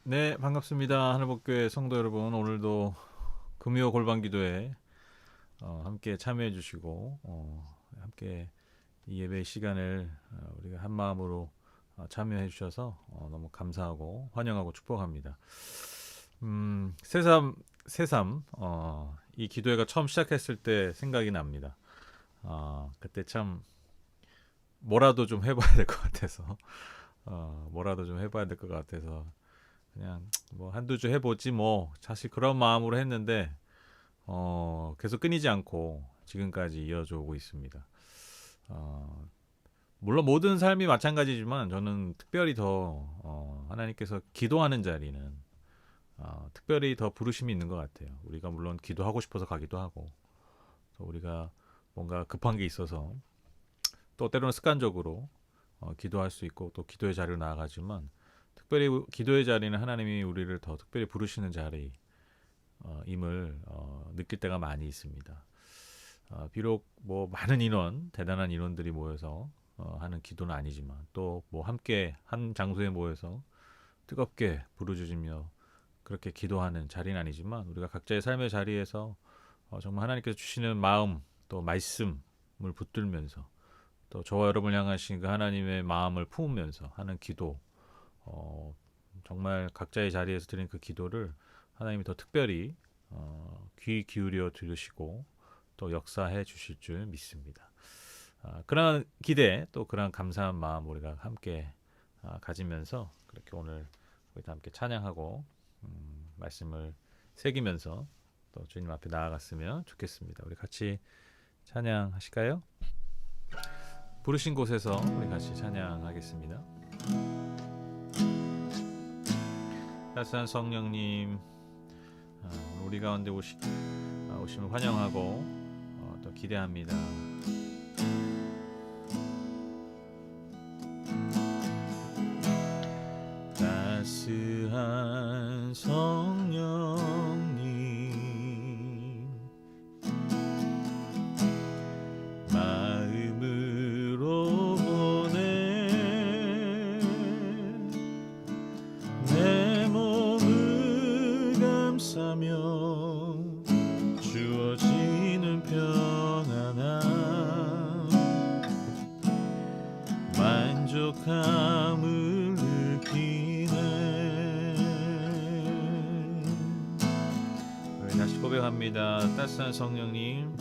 네, 반갑습니다. 하늘복교회 성도 여러분, 오늘도 금요 골방 기도에 함께 참여해 주시고 함께 이 예배 시간을 우리가 한 마음으로 참여해 주셔서 너무 감사하고 환영하고 축복합니다. 새삼 이 기도회가 처음 시작했을 때 생각이 납니다. 그때 참 뭐라도 좀 해봐야 될 것 같아서 뭐라도 좀 해봐야 될 것 같아서 그냥 뭐 한두 주 해보지 뭐 사실 그런 마음으로 했는데 계속 끊이지 않고 지금까지 이어져 오고 있습니다. 물론 모든 삶이 마찬가지지만 저는 특별히 더 하나님께서 기도하는 자리는 특별히 더 부르심이 있는 것 같아요. 우리가 물론 기도하고 싶어서 가기도 하고 또 우리가 뭔가 급한 게 있어서 또 때로는 습관적으로 기도할 수 있고 또 기도의 자리로 나아가지만 특별히 기도의 자리는 하나님이 우리를 더 특별히 부르시는 자리 임을 느낄 때가 많이 있습니다. 비록 뭐 많은 인원, 대단한 인원들이 모여서 하는 기도는 아니지만 또 뭐 함께 한 장소에 모여서 뜨겁게 부르짖으며 그렇게 기도하는 자리는 아니지만 우리가 각자의 삶의 자리에서 정말 하나님께서 주시는 마음 또 말씀을 붙들면서 또 저와 여러분을 향하신 그 하나님의 마음을 품으면서 하는 기도 정말 각자의 자리에서 드린 그 기도를 하나님이 더 특별히 귀 기울여 들으시고 또 역사해 주실 줄 믿습니다. 그런 기대 또 그런 감사한 마음 우리가 함께 가지면서 그렇게 오늘 우리 다 함께 찬양하고 말씀을 새기면서 또 주님 앞에 나아갔으면 좋겠습니다. 우리 같이 찬양하실까요? 부르신 곳에서 우리 같이 찬양하겠습니다. 따스한 성령님 우리 가운데 오심을 환영하고 또 기대합니다. 따스한 성령님 마음으로 보내 내 몸을 감싸며 주어지는 평안함 만족함을 느끼네. 우리 다시 고백합니다. 따스한 성령님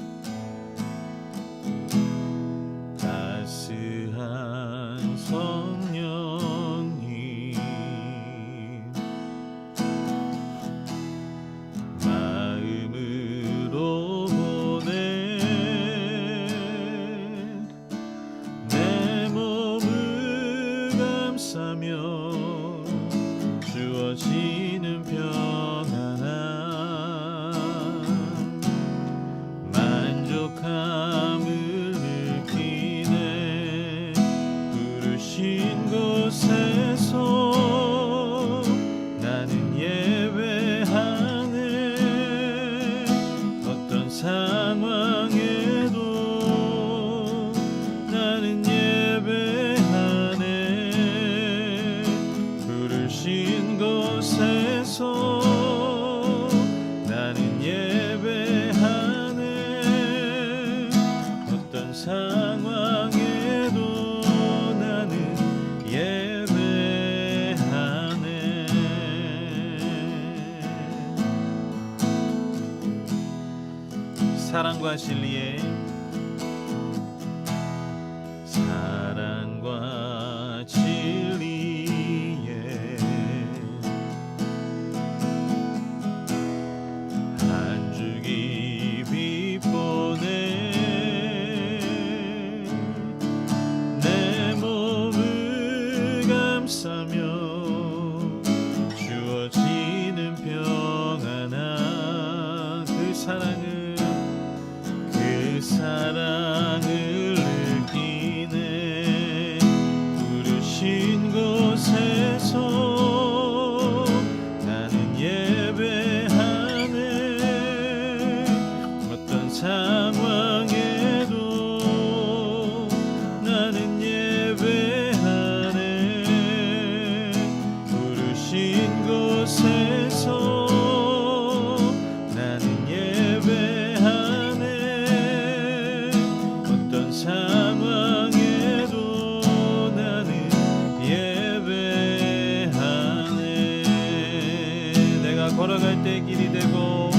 따스한 성령님 마음으로 보내 내 몸을 감싸며 주어지는 평안함 만족함을 느끼네. 부르신 곳에서 나는 예배하네. 어떤 상황에도 나는 예배하네. 부르신 곳에서 나는 예배하네. 어떤 상황에도 나는 예배하네. 사랑과 진리의 사랑과 진리의 한 줄기 빛보내 내 몸을 감싸며 주어지는 평안함 그 사랑을 곳에서 나는 예배하네. 어떤 상황에도 나는 예배하네. 내가 걸어갈 때 길이 되고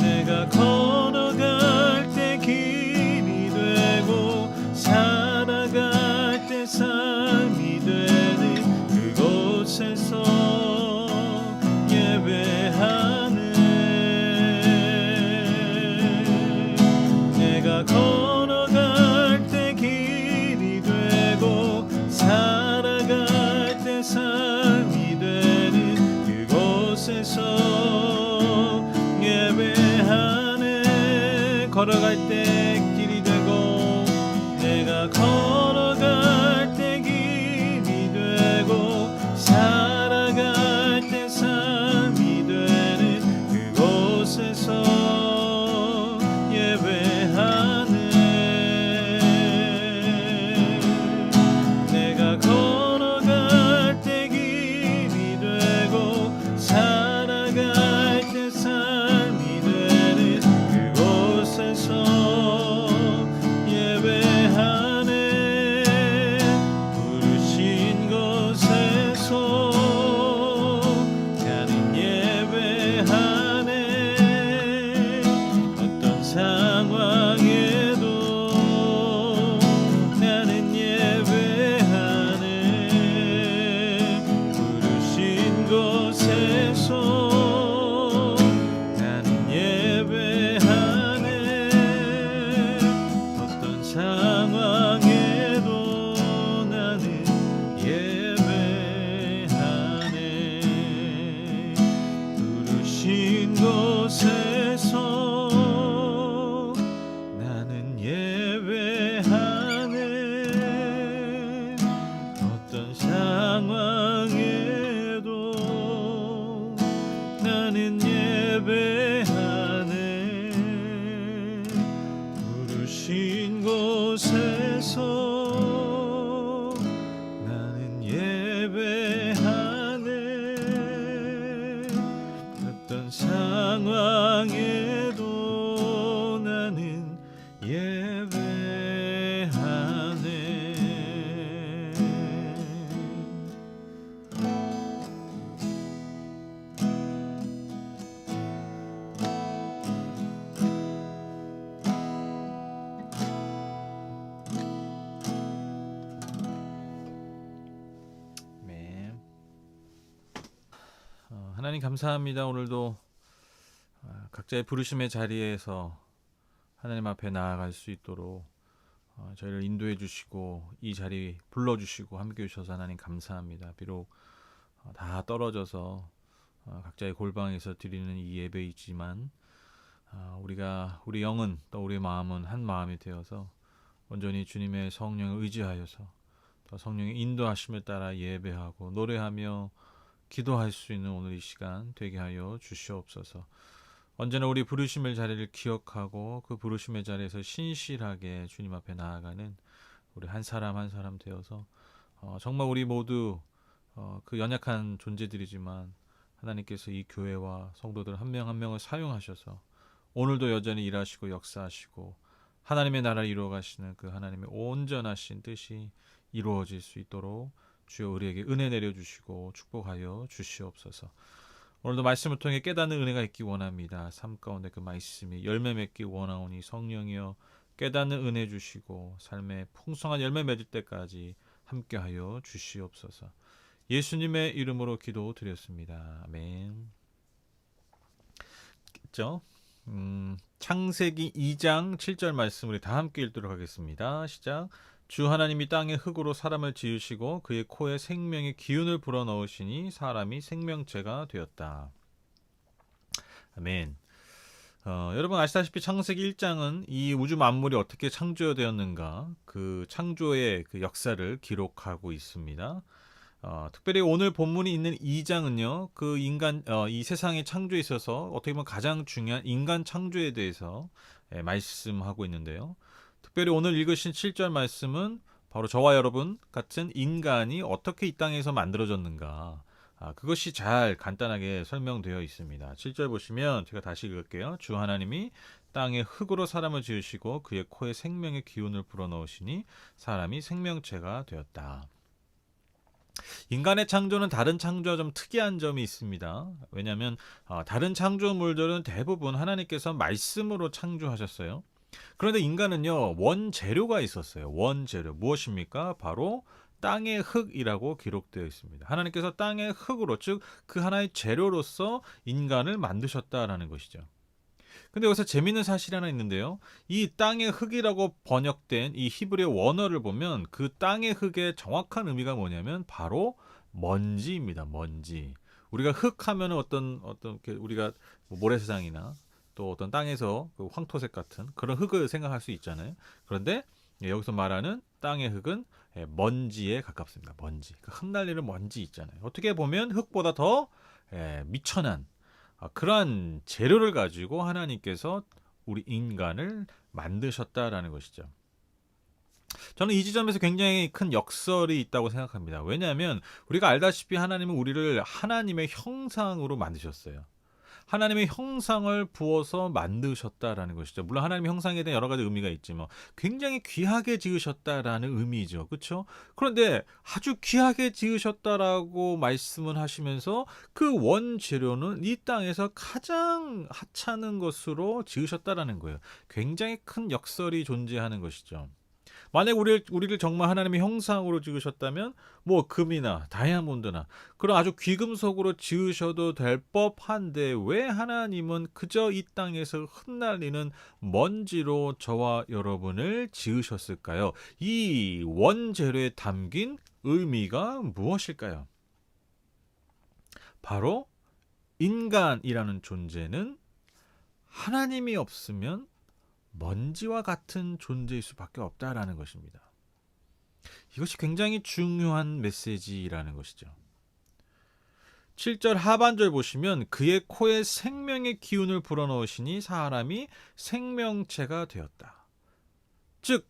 내가 걸어갈 때 길이 되고 살아갈 때 삶이 되는 그곳에서 예배하네. 내가 걸어갈 때 길이 되고 살아갈 때 삶이 되는 그곳에서 예배하네. 걸어갈 때 길이 되고 내가 걸어갈 때 길이 되고 살아갈 때 삶이 되는 그곳에서 예배하네. 내가 걸어갈 때 길이 되고 살아갈 때 삶이 되는 그곳에서 예배하네. 부르신 곳에서 나는 예배하네. 어떤 상황에도 나는 예배하네. 부르신 곳에서 나는 예배하네. 어떤 상황에도 나는 예배하네. 부르신 곳에서 나는 예배하네. 어떤 상황에도 나는 예배하네. 부르신 곳에서 나는 예배하네. 어떤 상황에도 나는 예배하네. 네. 하나님 감사합니다. 오늘도 각자의 부르심의 자리에서 하나님 앞에 나아갈 수 있도록 저희를 인도해 주시고 이 자리 불러주시고 함께 해주셔서 하나님 감사합니다. 비록 다 떨어져서 각자의 골방에서 드리는 이 예배이지만 우리 영은 또 우리 마음은 한 마음이 되어서 온전히 주님의 성령을 의지하여서 또 성령의 인도하심을 따라 예배하고 노래하며 기도할 수 있는 오늘 이 시간 되게 하여 주시옵소서. 언제나 우리 부르심의 자리를 기억하고 그 부르심의 자리에서 신실하게 주님 앞에 나아가는 우리 한 사람 한 사람 되어서 정말 우리 모두 그 연약한 존재들이지만 하나님께서 이 교회와 성도들 한 명 한 명을 사용하셔서 오늘도 여전히 일하시고 역사하시고 하나님의 나라를 이루어가시는 그 하나님의 온전하신 뜻이 이루어질 수 있도록 주여 우리에게 은혜 내려주시고 축복하여 주시옵소서. 오늘도 말씀을 통해 깨닫는 은혜가 있기 원합니다. 삶 가운데 그 말씀이 열매 맺기 원하오니 성령이여 깨닫는 은혜 주시고 삶의 풍성한 열매 맺을 때까지 함께하여 주시옵소서. 예수님의 이름으로 기도드렸습니다. 아멘. 그렇죠? 창세기 2장 7절 말씀 우리 다 함께 읽도록 하겠습니다. 시작. 주 하나님이 땅의 흙으로 사람을 지으시고 그의 코에 생명의 기운을 불어넣으시니 사람이 생명체가 되었다. 아멘. 여러분 아시다시피 창세기 1장은 이 우주 만물이 어떻게 창조되었는가 그 창조의 그 역사를 기록하고 있습니다. 특별히 오늘 본문이 있는 2장은요, 그 인간, 이 세상의 창조에 있어서 어떻게 보면 가장 중요한 인간 창조에 대해서 말씀하고 있는데요. 특별히 오늘 읽으신 7절 말씀은 바로 저와 여러분 같은 인간이 어떻게 이 땅에서 만들어졌는가, 그것이 잘 간단하게 설명되어 있습니다. 7절 보시면 제가 다시 읽을게요. 주 하나님이 땅에 흙으로 사람을 지으시고 그의 코에 생명의 기운을 불어넣으시니 사람이 생명체가 되었다. 인간의 창조는 다른 창조와 좀 특이한 점이 있습니다. 왜냐하면 다른 창조물들은 대부분 하나님께서 말씀으로 창조하셨어요. 그런데 인간은요, 원재료가 있었어요. 원재료. 무엇입니까? 바로 땅의 흙이라고 기록되어 있습니다. 하나님께서 땅의 흙으로, 즉 그 하나의 재료로서 인간을 만드셨다라는 것이죠. 근데 여기서 재미있는 사실이 하나 있는데요. 이 땅의 흙이라고 번역된 이 히브리어 원어를 보면 그 땅의 흙의 정확한 의미가 뭐냐면 바로 먼지입니다. 먼지. 우리가 흙 하면 어떤 우리가 뭐 모래사장이나 또 어떤 땅에서 그 황토색 같은 그런 흙을 생각할 수 있잖아요. 그런데 여기서 말하는 땅의 흙은 먼지에 가깝습니다. 먼지. 그 흩날리는 먼지 있잖아요. 어떻게 보면 흙보다 더 미천한 그러한 재료를 가지고 하나님께서 우리 인간을 만드셨다라는 것이죠. 저는 이 지점에서 굉장히 큰 역설이 있다고 생각합니다. 왜냐하면 우리가 알다시피 하나님은 우리를 하나님의 형상으로 만드셨어요. 하나님의 형상을 부어서 만드셨다라는 것이죠. 물론 하나님의 형상에 대한 여러 가지 의미가 있지만 굉장히 귀하게 지으셨다라는 의미죠. 그렇죠? 그런데 아주 귀하게 지으셨다라고 말씀을 하시면서 그 원재료는 이 땅에서 가장 하찮은 것으로 지으셨다라는 거예요. 굉장히 큰 역설이 존재하는 것이죠. 만약 우리를 정말 하나님의 형상으로 지으셨다면 뭐 금이나 다이아몬드나 그런 아주 귀금속으로 지으셔도 될 법한데 왜 하나님은 그저 이 땅에서 흩날리는 먼지로 저와 여러분을 지으셨을까요? 이 원재료에 담긴 의미가 무엇일까요? 바로 인간이라는 존재는 하나님이 없으면 먼지와 같은 존재일 수밖에 없다라는 것입니다. 이것이 굉장히 중요한 메시지라는 것이죠. 7절 하반절 보시면 그의 코에 생명의 기운을 불어넣으시니 사람이 생명체가 되었다. 즉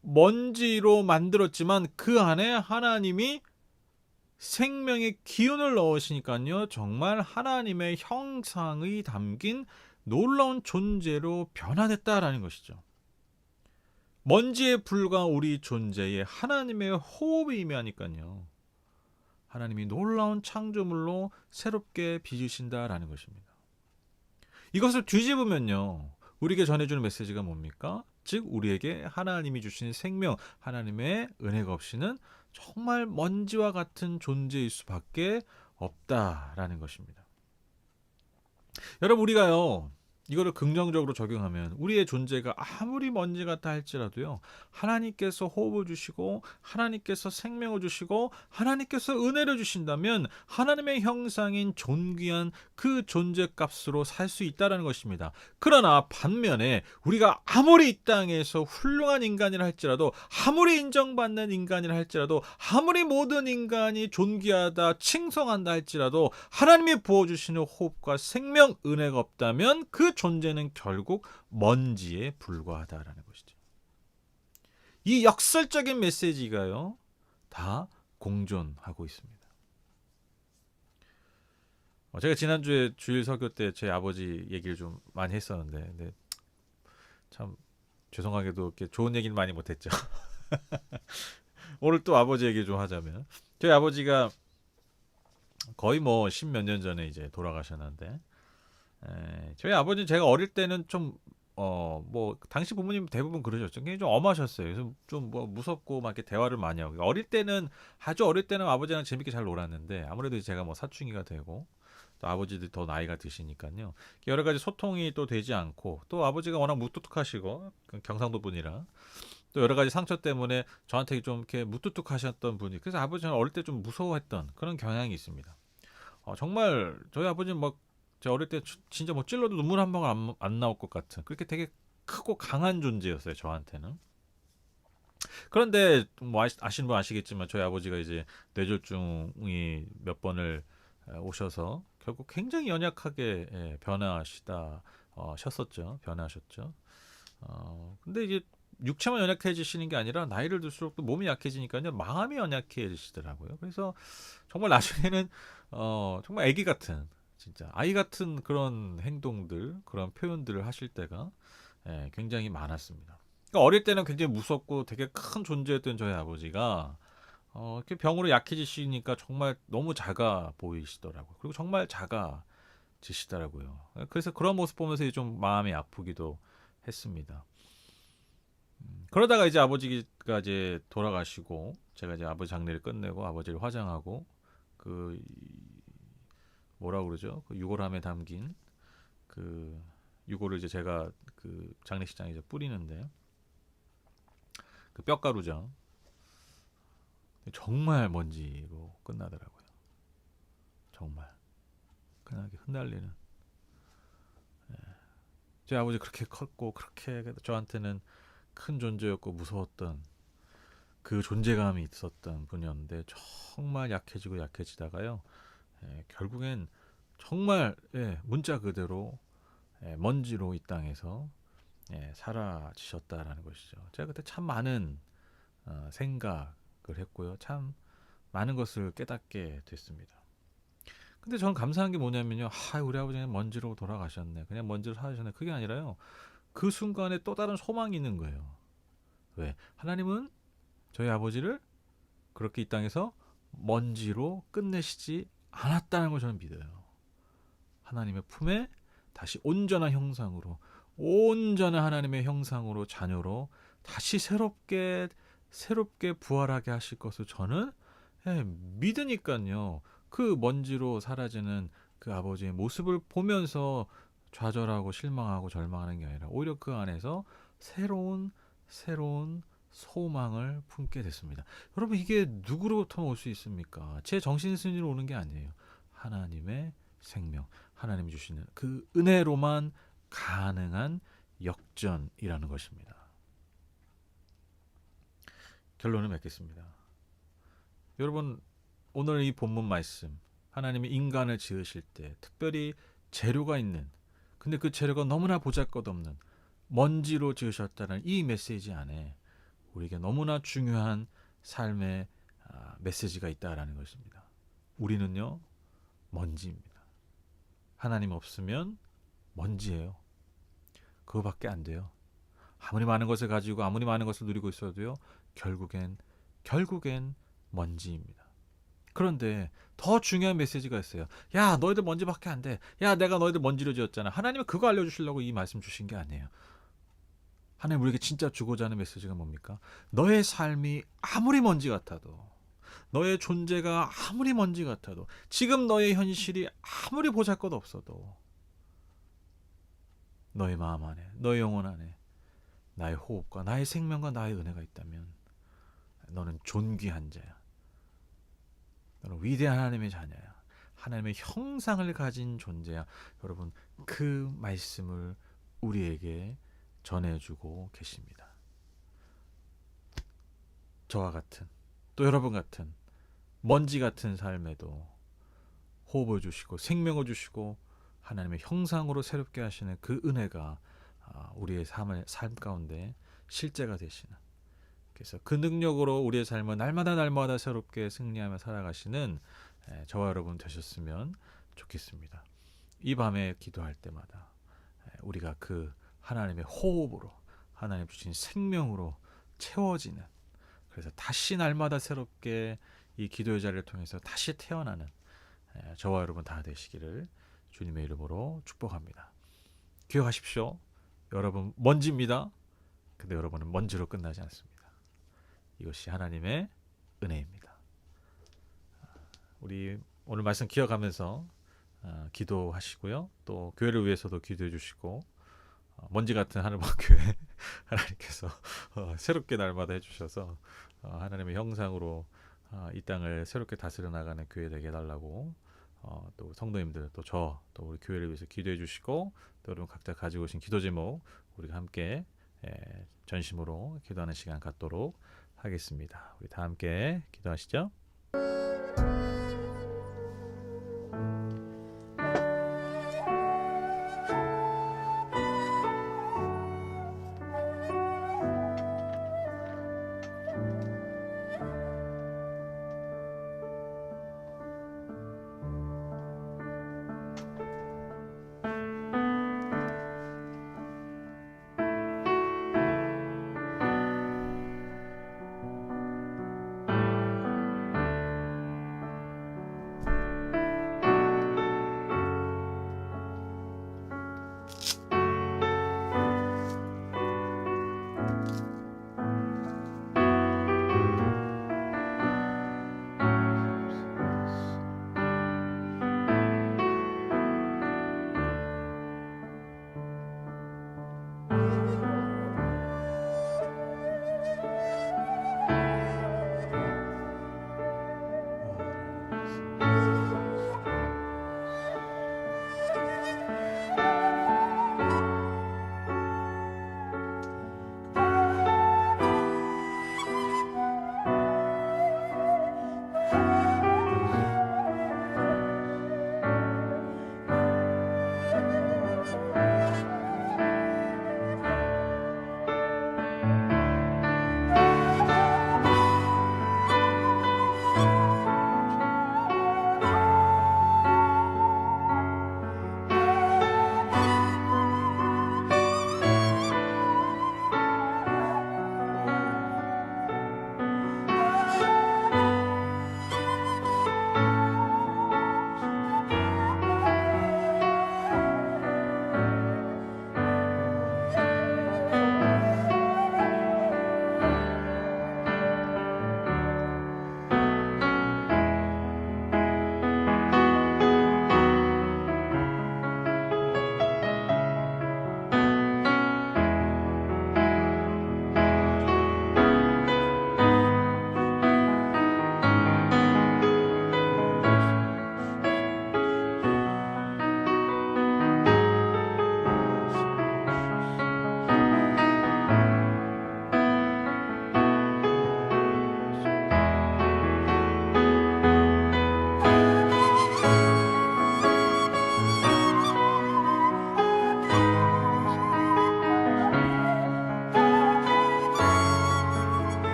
먼지로 만들었지만 그 안에 하나님이 생명의 기운을 넣으시니까요. 정말 하나님의 형상이 담긴 놀라운 존재로 변화됐다라는 것이죠. 먼지에 불과한 우리 존재에 하나님의 호흡이 임하니까요. 하나님이 놀라운 창조물로 새롭게 빚으신다라는 것입니다. 이것을 뒤집으면요. 우리에게 전해주는 메시지가 뭡니까? 즉 우리에게 하나님이 주신 생명, 하나님의 은혜가 없이는 정말 먼지와 같은 존재일 수밖에 없다라는 것입니다. 여러분 우리가요. 이거를 긍정적으로 적용하면 우리의 존재가 아무리 먼지 같다 할지라도요. 하나님께서 호흡을 주시고 하나님께서 생명을 주시고 하나님께서 은혜를 주신다면 하나님의 형상인 존귀한 그 존재값으로 살 수 있다는 것입니다. 그러나 반면에 우리가 아무리 이 땅에서 훌륭한 인간이라 할지라도 아무리 인정받는 인간이라 할지라도 아무리 모든 인간이 존귀하다 칭송한다 할지라도 하나님이 부어주시는 호흡과 생명 은혜가 없다면 그 존재는 결국 먼지에 불과하다라는 것이죠. 이 역설적인 메시지가요. 다 공존하고 있습니다. 제가 지난주에 주일 설교 때 제 아버지 얘기를 좀 많이 했었는데 근데 참 죄송하게도 이렇게 좋은 얘기는 많이 못했죠. 오늘 또 아버지 얘기 좀 하자면 저희 아버지가 거의 뭐 10몇 년 전에 이제 돌아가셨는데 저희 아버지는 제가 어릴 때는 좀 뭐 당시 부모님 대부분 그러셨죠. 굉장히 좀 엄하셨어요. 그래서 좀 뭐 무섭고 막 이렇게 대화를 많이 하고 어릴 때는 아주 어릴 때는 아버지랑 재밌게 잘 놀았는데 아무래도 제가 뭐 사춘기가 되고 또 아버지들이 더 나이가 드시니까요. 여러 가지 소통이 또 되지 않고 또 아버지가 워낙 무뚝뚝하시고 경상도 분이라 또 여러 가지 상처 때문에 저한테 좀 이렇게 무뚝뚝하셨던 분이 그래서 아버지는 어릴 때 좀 무서워했던 그런 경향이 있습니다. 정말 저희 아버지는 막 제가 어릴 때 진짜 뭐 찔러도 눈물 한 방울 안 나올 것 같은 그렇게 되게 크고 강한 존재였어요 저한테는. 그런데 뭐 아시는 분 아시겠지만 저희 아버지가 이제 뇌졸중이 몇 번을 오셔서 결국 굉장히 연약하게 변화하셨죠. 변화하셨죠. 근데 이제 육체만 연약해지시는 게 아니라 나이를 들수록 또 몸이 약해지니까요. 마음이 연약해지시더라고요. 그래서 정말 나중에는 정말 아기 같은 진짜 아이 같은 그런 행동들, 그런 표현들을 하실 때가 굉장히 많았습니다. 그러니까 어릴 때는 굉장히 무섭고 되게 큰 존재였던 저희 아버지가 이렇게 병으로 약해지시니까 정말 너무 작아 보이시더라고요. 그리고 정말 작아지시더라고요. 그래서 그런 모습 보면서 좀 마음이 아프기도 했습니다. 그러다가 이제 아버지가 이제 돌아가시고 제가 이제 아버지 장례를 끝내고 아버지를 화장하고 그 뭐라 그러죠? 그 유골함에 담긴 그 유골을 이제 제가 그 장례식장에 이제 뿌리는데 그 뼈가루죠. 정말 먼지로 끝나더라고요. 정말 그냥 흩날리는. 제 아버지 그렇게 컸고 그렇게 저한테는 큰 존재였고 무서웠던 그 존재감이 있었던 분이었는데 정말 약해지고 약해지다가요. 결국엔 정말 문자 그대로 먼지로 이 땅에서 사라지셨다라는 것이죠. 제가 그때 참 많은 생각을 했고요. 참 많은 것을 깨닫게 됐습니다. 근데 저는 감사한 게 뭐냐면요. 우리 아버지는 먼지로 돌아가셨네. 그냥 먼지로 사라지셨네. 그게 아니라요. 그 순간에 또 다른 소망이 있는 거예요. 왜? 하나님은 저희 아버지를 그렇게 이 땅에서 먼지로 끝내시지 않았다는 걸 저는 믿어요. 하나님의 품에 다시 온전한 형상으로, 온전한 하나님의 형상으로 자녀로 다시 새롭게 부활하게 하실 것을 저는 믿으니까요. 그 먼지로 사라지는 그 아버지의 모습을 보면서 좌절하고 실망하고 절망하는 게 아니라 오히려 그 안에서 새로운 소망을 품게 됐습니다. 여러분 이게 누구로부터 올 수 있습니까? 제 정신승리로 오는 게 아니에요. 하나님의 생명, 하나님이 주시는 그 은혜로만 가능한 역전이라는 것입니다. 결론을 맺겠습니다. 여러분 오늘 이 본문 말씀 하나님이 인간을 지으실 때 특별히 재료가 있는 근데 그 재료가 너무나 보잘것없는 먼지로 지으셨다는 이 메시지 안에 우리에게 너무나 중요한 삶의 메시지가 있다라는 것입니다. 우리는요 먼지입니다. 하나님 없으면 먼지예요. 그거밖에 안 돼요. 아무리 많은 것을 가지고 아무리 많은 것을 누리고 있어도요 결국엔 먼지입니다. 그런데 더 중요한 메시지가 있어요. 야 너희들 먼지밖에 안 돼. 야 내가 너희들 먼지로 지었잖아. 하나님은 그거 알려주시려고 이 말씀 주신 게 아니에요. 하나님 우리에게 진짜 주고자 하는 메시지가 뭡니까? 너의 삶이 아무리 먼지 같아도 너의 존재가 아무리 먼지 같아도 지금 너의 현실이 아무리 보잘것 없어도 너의 마음 안에 너의 영혼 안에 나의 호흡과 나의 생명과 나의 은혜가 있다면 너는 존귀한 자야. 너는 위대한 하나님의 자녀야. 하나님의 형상을 가진 존재야. 여러분 그 말씀을 우리에게 전해주고 계십니다. 저와 같은 또 여러분 같은 먼지 같은 삶에도 호흡을 주시고 생명을 주시고 하나님의 형상으로 새롭게 하시는 그 은혜가 우리의 삶 가운데 실제가 되시는 그래서 그 능력으로 우리의 삶을 날마다 새롭게 승리하며 살아가시는 저와 여러분 되셨으면 좋겠습니다. 이 밤에 기도할 때마다 우리가 그 하나님의 호흡으로 하나님 주신 생명으로 채워지는 그래서 다시 날마다 새롭게 이 기도의 자리를 통해서 다시 태어나는 저와 여러분 다 되시기를 주님의 이름으로 축복합니다. 기억하십시오. 여러분 먼지입니다. 근데 여러분은 먼지로 끝나지 않습니다. 이것이 하나님의 은혜입니다. 우리 오늘 말씀 기억하면서 기도하시고요. 또 교회를 위해서도 기도해 주시고 먼지 같은 하늘만 교회 하나님께서 새롭게 날마다 해주셔서 하나님의 형상으로 이 땅을 새롭게 다스려 나가는 교회 되게 해달라고 또 성도님들 또 우리 교회를 위해서 기도해 주시고 또 여러분 각자 가지고 오신 기도 제목 우리가 함께 전심으로 기도하는 시간 갖도록 하겠습니다. 우리 다 함께 기도하시죠.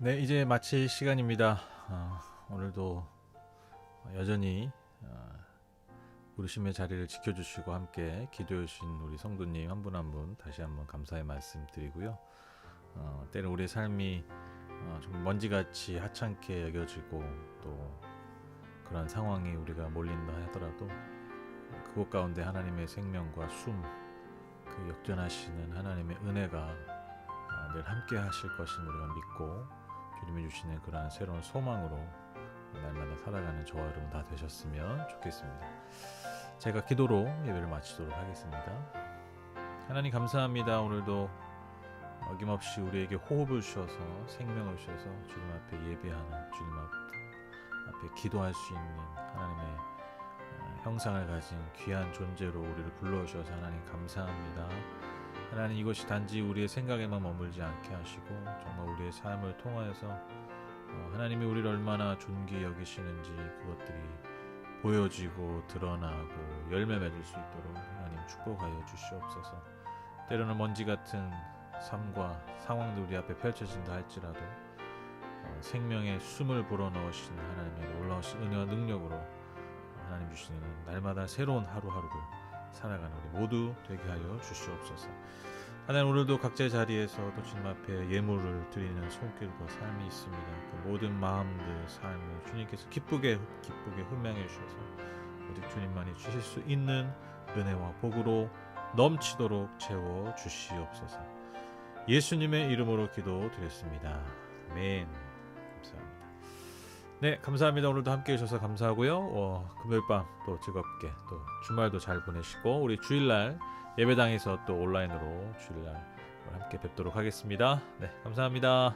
네, 이제 마칠 시간입니다. 오늘도 여전히 부르심의 자리를 지켜주시고 함께 기도해 주신 우리 성도님 한 분 한 분 다시 한번 감사의 말씀 드리고요. 때로 우리의 삶이 좀 먼지같이 하찮게 여겨지고 또 그런 상황이 우리가 몰린다 하더라도 그곳 가운데 하나님의 생명과 숨, 그 역전하시는 하나님의 은혜가 늘 함께 하실 것을 우리가 믿고 주님이 주시는 그러한 새로운 소망으로 날마다 살아가는 저와 여러분 다 되셨으면 좋겠습니다. 제가 기도로 예배를 마치도록 하겠습니다. 하나님 감사합니다. 오늘도 어김없이 우리에게 호흡을 주셔서 생명을 주셔서 주님 앞에 예배하는 주님 앞에 기도할 수 있는 하나님의 형상을 가진 귀한 존재로 우리를 불러주셔서 하나님 감사합니다. 하나님 이것이 단지 우리의 생각에만 머물지 않게 하시고 정말 우리의 삶을 통하여서 하나님이 우리를 얼마나 존귀히 여기시는지 그것들이 보여지고 드러나고 열매 맺을 수 있도록 하나님 축복하여 주시옵소서. 때로는 먼지 같은 삶과 상황들 우리 앞에 펼쳐진다 할지라도 생명의 숨을 불어넣으신 하나님의 놀라우신 은혜와 능력으로 하나님 주시는 날마다 새로운 하루하루를 살아가는 우리 모두 되게 하여 주시옵소서. 하나님 오늘도 각자의 자리에서 또 주님 앞에 예물을 드리는 손길과 삶이 있습니다. 그 모든 마음들 삶을 주님께서 기쁘게 흠양해 주셔서 오직 주님만이 주실 수 있는 은혜와 복으로 넘치도록 채워 주시옵소서. 예수님의 이름으로 기도드렸습니다. 아멘. 감사합니다. 네, 감사합니다. 오늘도 함께해 주셔서 감사하고요. 금요일 밤 또 즐겁게 또 주말도 잘 보내시고 우리 주일날 예배당에서 또 온라인으로 주일날 함께 뵙도록 하겠습니다. 네, 감사합니다.